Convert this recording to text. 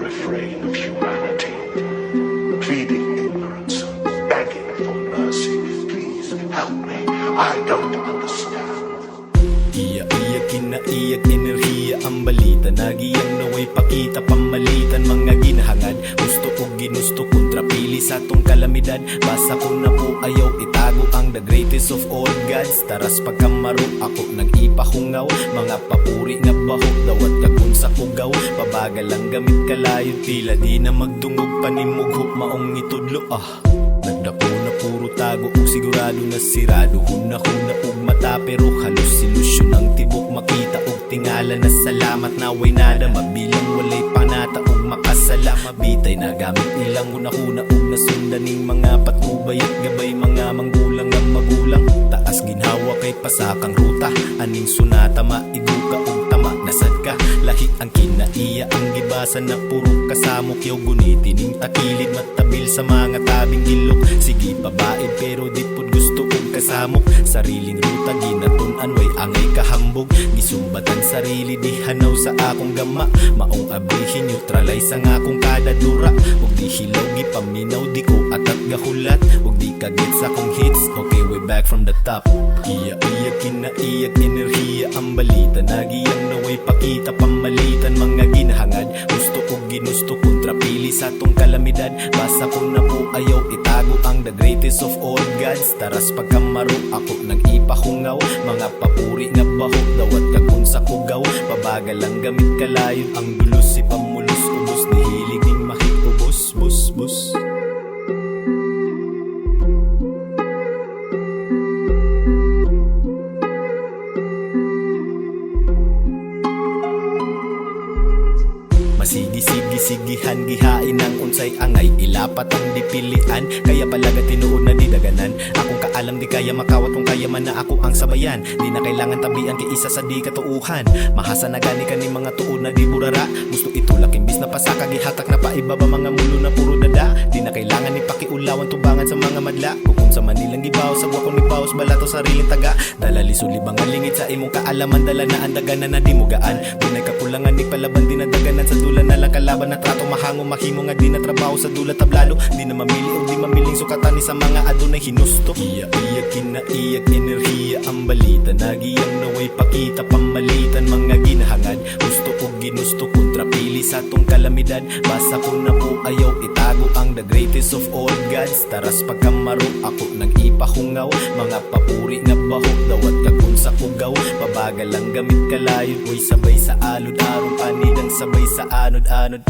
refrain of humanity, pleading ignorance, begging for mercy. Please help me. I don't understand. Iyak, kinaiyak, enerhiya ang balita. Nagiyang naway pakita pamalitan. Mga ginahangad, gusto ko ginusto kontrapili sa tong kalamidad. Basa ko na po ayaw itago ang the greatest of all gods. Taras pagkamaro ako nag-ipahungaw. Mga papuri nga bahok, dawat kagun sa kugaw. Pabagal lang gamit kalayon, tila di na magdungog panimugho. Maong itudlo nagdako na puro tago o sigurado na sirado. Huna-huna og mata pero halos ilusyon ang tibok. Makita og tingala na salamat na way nada. Mabilang walay panata og makasala. Mabitay na gamit nilang huna-huna og nasundaning mga patnubay at gabay. Mga manggulang ng magulang, taas ginhawa kay pasakang ruta. Aning sunata maiguka og tama nasad ka. Lahi ang kinaiya ang gibasa na puro kasamok. Yaw gunitin ning takilid matabil sa mga tabing gilok. Sige babae pero di pud gusto kong kasamok. Sariling ruta ginatun-an way angay kahambog. Gisumbatan sarili di hanaw sa akong gama. Maong abrihin neutralize ang akong kadadura. Ug di hilaw gipaminaw di ko atat gahulat. Ug di kagit sa akong hits. Okay, way back from the top. Iyak, kinaiyak, enerhiya ang balita. Nagiyang naway pakita pamalitan. Mga ginahangad, gusto ko ginusto kontrapili sa tong kalamidad. Basa ko na po ayaw itago ang the greatest of all gods. Taras pagkamaro ako nag-ipahungaw. Mga papuri nga bahok, dawat kagun sa kugaw. Pabagal lang gamit kalayon, ang dulos si pamulos ubos. Di hilig ning makikubos, bus, bus. Sige-sige-sigihan, gihain ang unsay angay. Ilapat ang dipilian, kaya palaga tinuod na di daganan. Akong kaalam di kaya makawat kung kaya man na ako ang sabayan. Di na kailangan tabian kay isa sa di katuuhan. Mahasa na gani ka ni mga tuod na di burara. Gusto itulak imbis na pasaka, gihatak na paibaba mga mulo na puro dada. Di na kailangan ni pakiulawan tubangan sa mga madla. Kung sa Manilang gibaw, sa wakong ni Paus balato sariling taga. Dala lisuli bang lingit sa imong kaalaman. Dala na ang daganan na di mo gaan. Dunay kakulangan ni palaban di na daganan sa dula na lang kalaban na trato mahango mahimo nga di na trabaho sa dula tablalo. Di na mamili o di mamiling sukatan ni sa mga adunay hinusto. Iyak, kinaiyak, enerhiya ang balita. Nagiyang naway pakita pamalitan. Mga ginahangad, gusto ko ginusto kontrapili sa tong kalamidad. Basa ko na po ayaw itago ang the greatest of all gods. Taras pagkamaro ako nag-ipahungaw. Mga papuri nga bahok, dawat kagun sa kugaw. Pabagal lang gamit kalayon, uy sabay sa alod aron panidang sabay sa anod-anod.